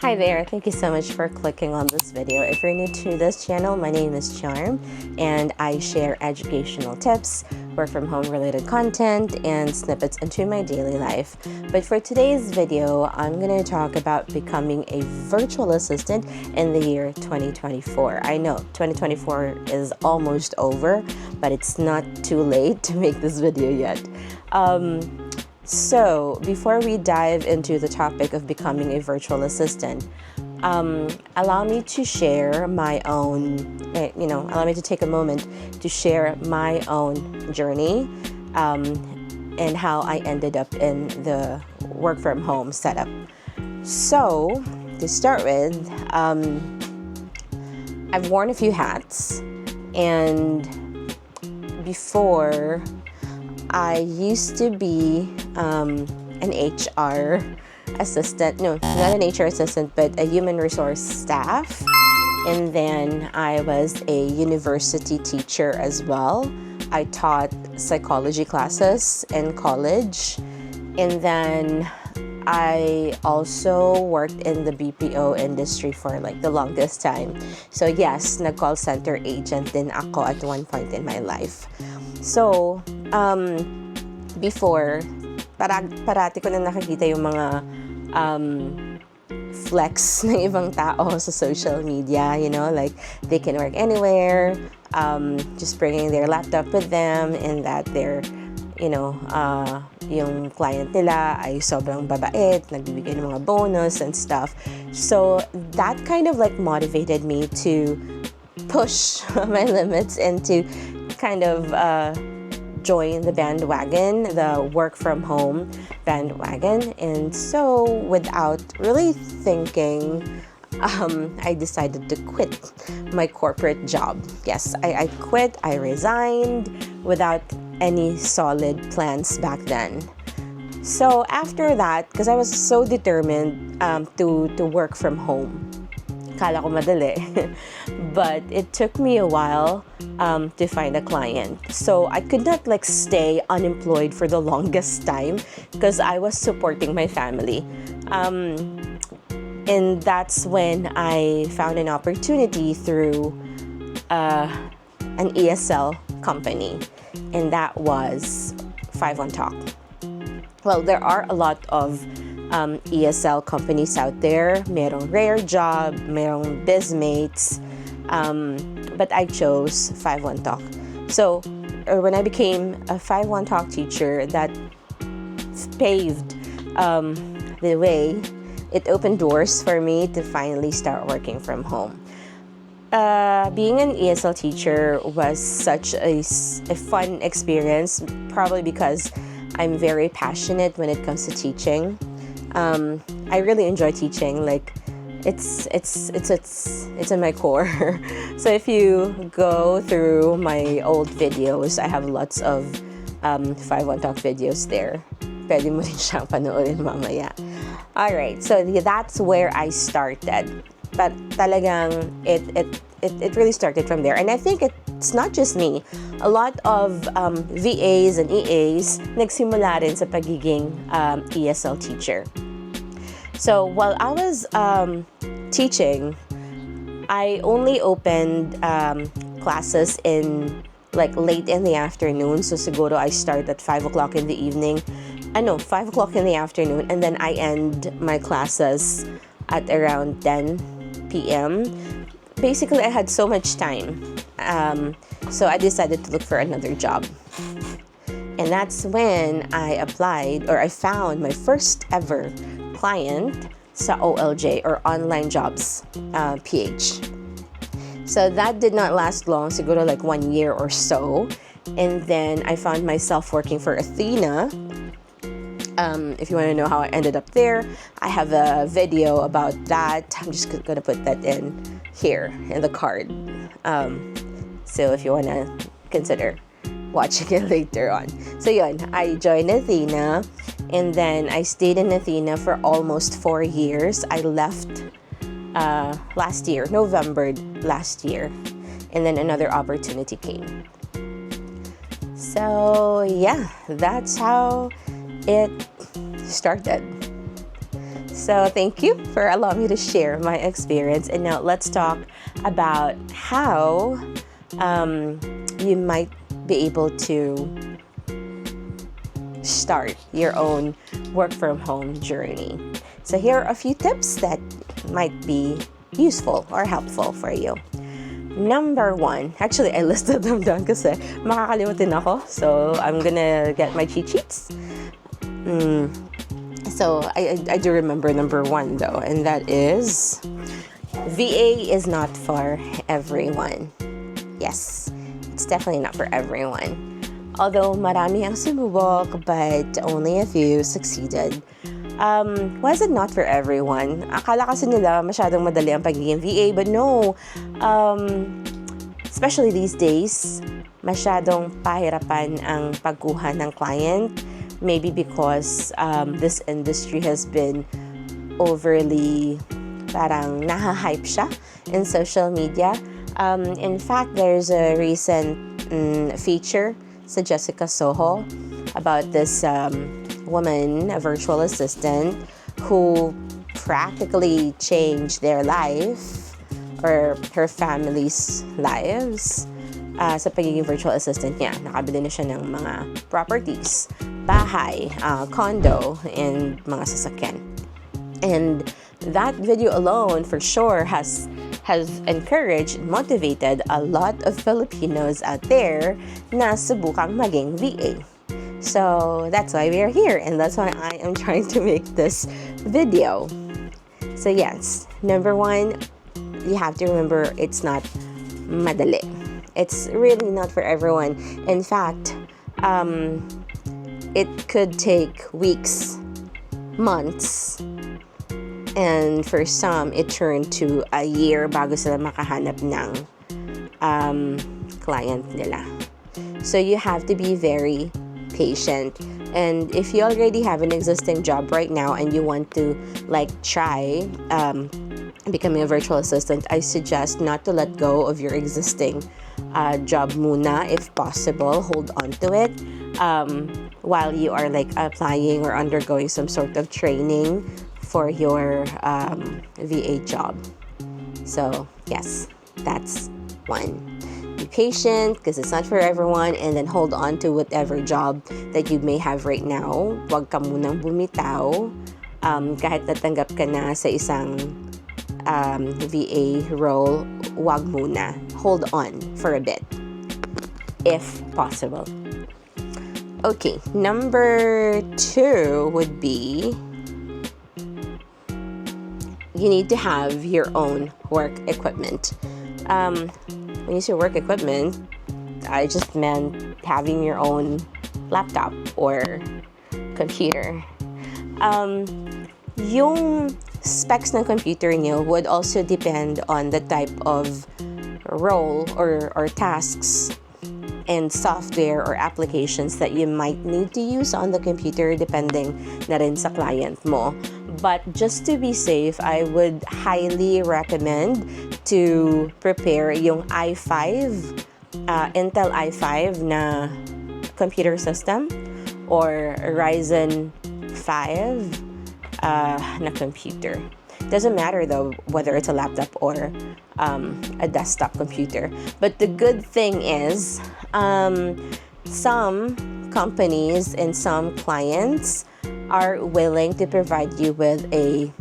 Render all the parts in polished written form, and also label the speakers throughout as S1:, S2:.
S1: Hi there, thank you so much for clicking on this video. If you're new to this channel, my name is Charm and I share educational tips, work from home related content, and snippets into my daily life. But for today's video, I'm going to talk about becoming a virtual assistant in the year 2024. I know 2024 is almost over, but it's not too late to make this video yet. So before we dive into the topic of becoming a virtual assistant, allow me to share my own, allow me to take a moment to share my own journey and how I ended up in the work from home setup. So to start with, I've worn a few hats, and before I used to be an HR assistant, no, not an HR assistant, but a human resource staff. And then I was a university teacher as well. I taught psychology classes in college. And then I also worked in the BPO industry for like the longest time. So yes, nag-call center agent din ako at one point in my life. So, before, parati ko na nakikita yung mga flex ng ibang tao sa social media, like they can work anywhere, just bringing their laptop with them, and that they're, yung client nila ay sobrang babait, nagbibigay ng mga bonus and stuff. So that kind of like motivated me to push my limits and to kind of join the bandwagon, the work from home bandwagon. And so without really thinking, I decided to quit my corporate job. Yes, I quit, I resigned without any solid plans back then. So after that, because I was so determined to work from home, kala ko madali. But it took me a while to find a client. So I could not like stay unemployed for the longest time because I was supporting my family. And that's when I found an opportunity through an ESL company, and that was 5-on-Talk. Well, there are a lot of ESL companies out there. Merong Rare Job, merong Bizmates, but I chose 5-on-Talk. So when I became a 5-on-Talk teacher, that paved the way. It opened doors for me to finally start working from home. Being an ESL teacher was such a fun experience, probably because I'm very passionate when it comes to teaching. I really enjoy teaching. Like it's in my core. So if you go through my old videos, I have lots of 5-on-Talk videos there. Pwede mo rin siyang panoorin mamaya. Alright, so that's where I started. But talagang it really started from there. And I think it's not just me. A lot of VAs and EAs nagsimula rin sa pagiging ESL teacher. So while I was teaching, I only opened classes in like late in the afternoon. So siguro I start at 5 o'clock in the evening. 5 o'clock in the afternoon, and then I end my classes at around 10 p.m. Basically, I had so much time. So I decided to look for another job. And that's when I applied, or I found my first ever client sa OLJ, or onlinejobs PH. So that did not last long, siguro like 1 year or so. And then I found myself working for Athena. If you want to know how I ended up there, I have a video about that. I'm just going to put that in here in the card. So if you want to consider watching it later on. So yun, I joined Athena, and then I stayed in Athena for almost 4 years. I left last year, November last year, and then another opportunity came. So yeah, that's how it started. So So thank you for allowing me to share my experience. And now let's talk about how you might be able to start your own work from home journey. So here are a few tips that might be useful or helpful for you. Number one, actually I listed them down kasi makakalimutin ako. So I'm gonna get my cheat sheets. So I do remember number one though, and that is VA is not for everyone. Yes, it's definitely not for everyone. Although marami ang sumubok, but only a few succeeded. Why is it not for everyone? Akala kasi nila masyadong madali ang pagiging VA, but no. Especially these days, masyadong pahirapan ang pagkuha ng client. Maybe because this industry has been overly parang nahahype siya in social media. In fact, there's a recent feature sa Jessica Soho about this woman, a virtual assistant, who practically changed their life or her family's lives sa pagiging virtual assistant niya. Nakabili na siya ng mga properties, bahay, condo, and mga sasakyan. And that video alone for sure has encouraged and motivated a lot of Filipinos out there na subukang maging VA. So that's why we are here, and that's why I am trying to make this video. So yes, number one, you have to remember it's not madali. It's really not for everyone. In fact, it could take weeks, months, and for some, it turned to a year bago sila makahanap ng client nila. So you have to be very patient. And if you already have an existing job right now and you want to try becoming a virtual assistant, I suggest not to let go of your existing job muna. If possible, hold on to it while you are applying or undergoing some sort of training for your VA job. So yes, that's one. Be patient because it's not for everyone, and then hold on to whatever job that you may have right now. Huwag ka munang bumitaw. Kahit natanggap ka na sa isang VA role, huwag muna. Hold on for a bit, if possible. Okay, number two would be you need to have your own work equipment. When you say work equipment, I just meant having your own laptop or computer. Yung specs ng computer niyo would also depend on the type of role or tasks and software or applications that you might need to use on the computer depending na rin sa client mo. But just to be safe, I would highly recommend to prepare yung i5, Intel i5 na computer system or Ryzen 5 na computer. Doesn't matter though whether it's a laptop or a desktop computer. But the good thing is some companies and some clients are willing to provide you with a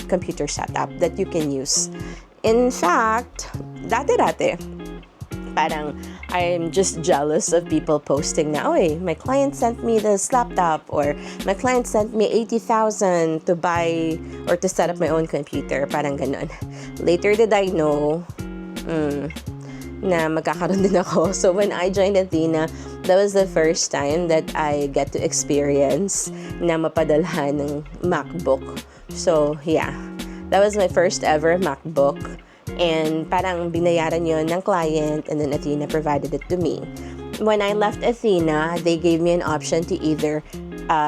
S1: computer setup that you can use. In fact, dati, parang I'm just jealous of people posting na, "Oy, my client sent me this laptop," or "My client sent me 80,000 to buy or to set up my own computer." Parang ganun. Later did I know na magkakaroon din ako. So when I joined Athena, that was the first time that I get to experience na mapadalhan ng MacBook. So yeah, that was my first ever MacBook. And parang binayaran yun ng client, and then Athena provided it to me. When I left Athena, they gave me an option to either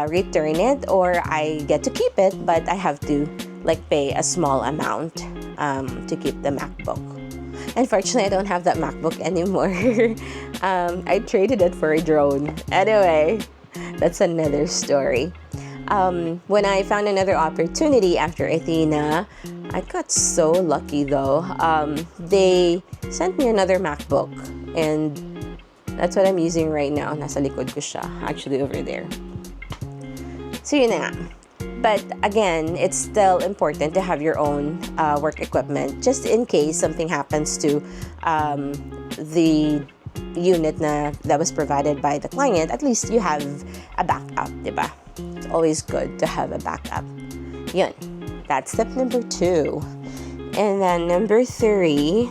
S1: return it or I get to keep it, but I have to pay a small amount to keep the MacBook. Unfortunately, I don't have that MacBook anymore. I traded it for a drone. Anyway, that's another story. When I found another opportunity after Athena, I got so lucky though. They sent me another MacBook, and that's what I'm using right now. Nasa likod ko siya, actually over there. So yun na nga. But again, it's still important to have your own work equipment just in case something happens to the unit that was provided by the client. At least you have a backup, diba? It's always good to have a backup. Yun. That's step number 2. And then number 3,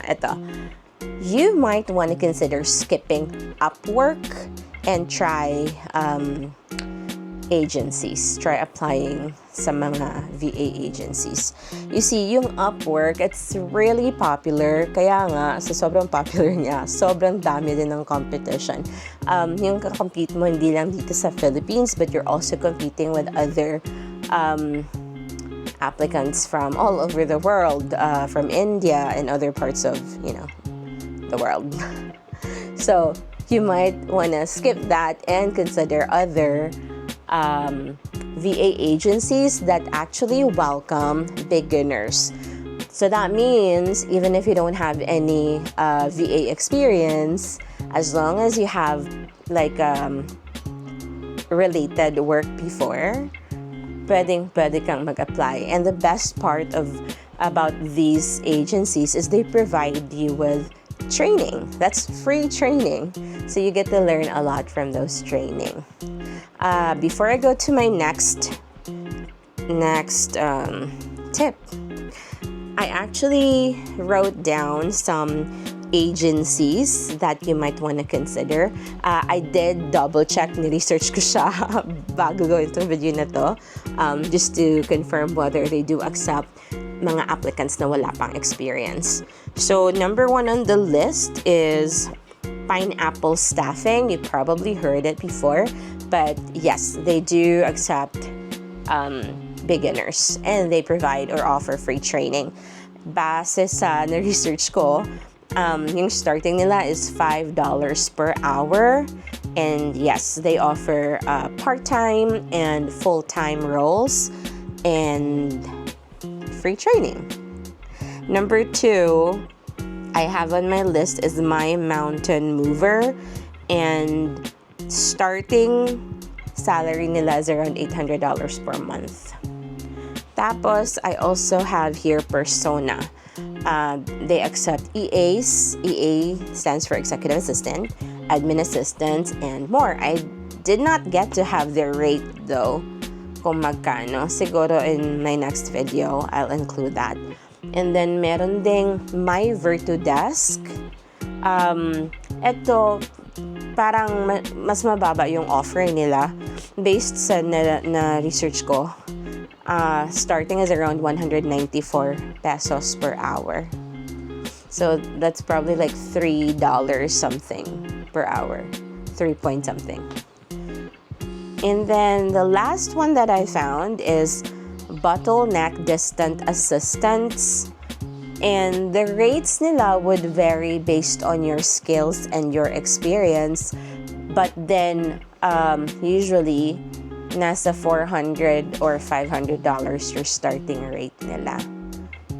S1: ito. You might want to consider skipping Upwork and try agencies. Try applying sa mga VA agencies. You see, yung Upwork, it's really popular. Kaya nga, sa sobrang popular niya, sobrang dami din ng competition. Yung kakompete mo hindi lang dito sa Philippines, but you're also competing with other applicants from all over the world, from India and other parts of, the world. So, you might want to skip that and consider other VA agencies that actually welcome beginners. So that means even if you don't have any VA experience, as long as you have like related work before, pwede kang mag-apply. And the best part about these agencies is they provide you with training. That's free training. So you get to learn a lot from those training. Before I go to my next tip, I actually wrote down some agencies that you might want to consider. I did double check, ni-research ko siya bago gawin itong video na to, just to confirm whether they do accept mga applicants na wala pang experience. So number 1 on the list is Pineapple Staffing. You probably heard it before, but yes, they do accept beginners, and they provide or offer free training. Base sa na-research ko, yung starting nila is $5 per hour, and yes, they offer part-time and full-time roles and free training. Number 2 I have on my list is mymountainmover, and starting salary nila is around $800 per month. Tapos, I also have here Persona. They accept EAs. EA stands for Executive Assistant, Admin Assistant, and more. I did not get to have their rate though, kung magkano. Siguro in my next video, I'll include that. And then, meron ding myvirtudesk. Ito, parang mas mababa yung offer nila. Based sa na-research ko, starting is around 194 pesos per hour. So, that's probably like $3 something per hour. 3 point something. And then, the last one that I found is Bottleneck Distant Assistants, and the rates nila would vary based on your skills and your experience, but then usually nasa $400 or $500 your starting rate nila.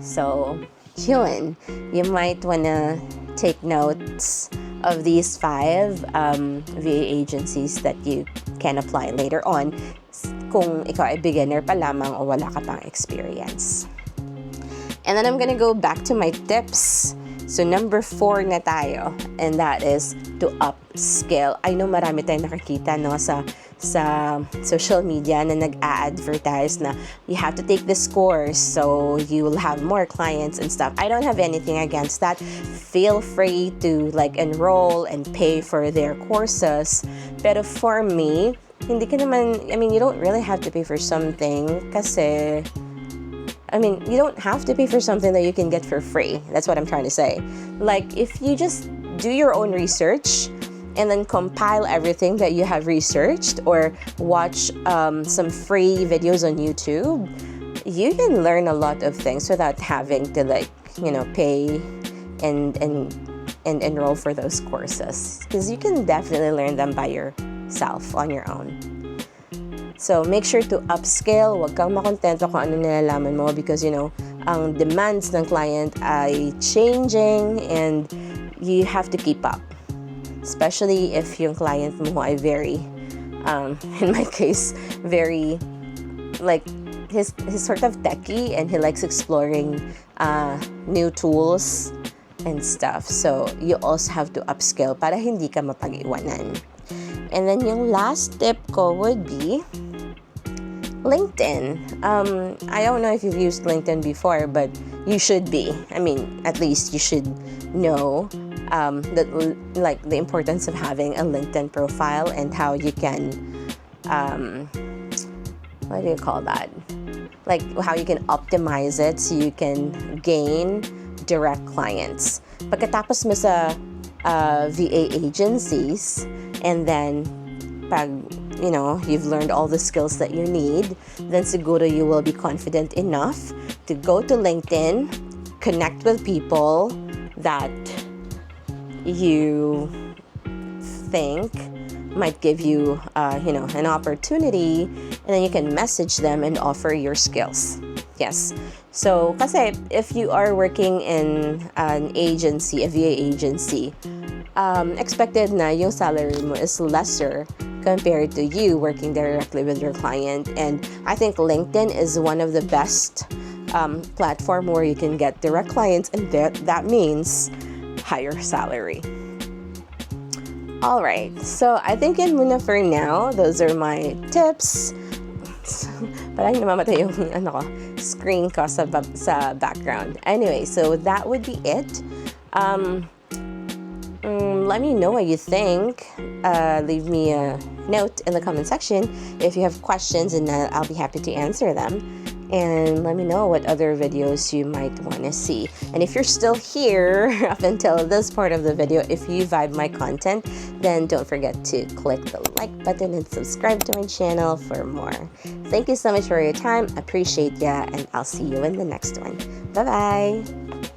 S1: So yun, you might wanna take notes of these 5 VA agencies that you can apply later on kung ikaw ay beginner pa lamang o wala ka pang experience. And then I'm gonna go back to my tips. So number 4 na tayo, and that is to upskill. I know marami tayong nakakita sa social media na nag-a-advertise na you have to take this course so you will have more clients and stuff. I don't have anything against that. Feel free to enroll and pay for their courses. Pero for me, hindi ka naman, you don't really have to pay for something kasi, you don't have to pay for something that you can get for free. That's what I'm trying to say. If you just do your own research and then compile everything that you have researched or watch some free videos on YouTube, you can learn a lot of things without having to pay and enroll for those courses, because you can definitely learn them by yourself on your own. So make sure to upscale. Huwag kang makontento kung ano nalalaman mo because ang demands ng client ay changing and you have to keep up. Especially if yung client mo ay very, in my case, very like he's sort of techie and he likes exploring new tools and stuff. So you also have to upscale para hindi ka mapag-iwanan. And then yung last tip ko would be LinkedIn. I don't know if you've used LinkedIn before, but you should be. I mean, at least you should know that like the importance of having a LinkedIn profile and how you can what do you call that? Like how you can optimize it so you can gain direct clients. Pagkatapos mo sa VA agencies, and then pag you've learned all the skills that you need, then siguro you will be confident enough to go to LinkedIn, connect with people that you think might give you an opportunity, and then you can message them and offer your skills. Yes. So, kasi if you are working in an agency, a VA agency, expected na yung salary mo is lesser compared to you working directly with your client. And I think LinkedIn is one of the best platform where you can get direct clients, and that means higher salary. All right, so I think yun muna for now. Those are my tips. Parang namamatay yung screen ko sa background. Anyway, so that would be it. Let me know what you think. Leave me a note in the comment section if you have questions, and I'll be happy to answer them. And let me know what other videos you might want to see. And if you're still here up until this part of the video, if you vibe my content, then don't forget to click the like button and subscribe to my channel for more. Thank you so much for your time. Appreciate ya, and I'll see you in the next one. Bye-bye.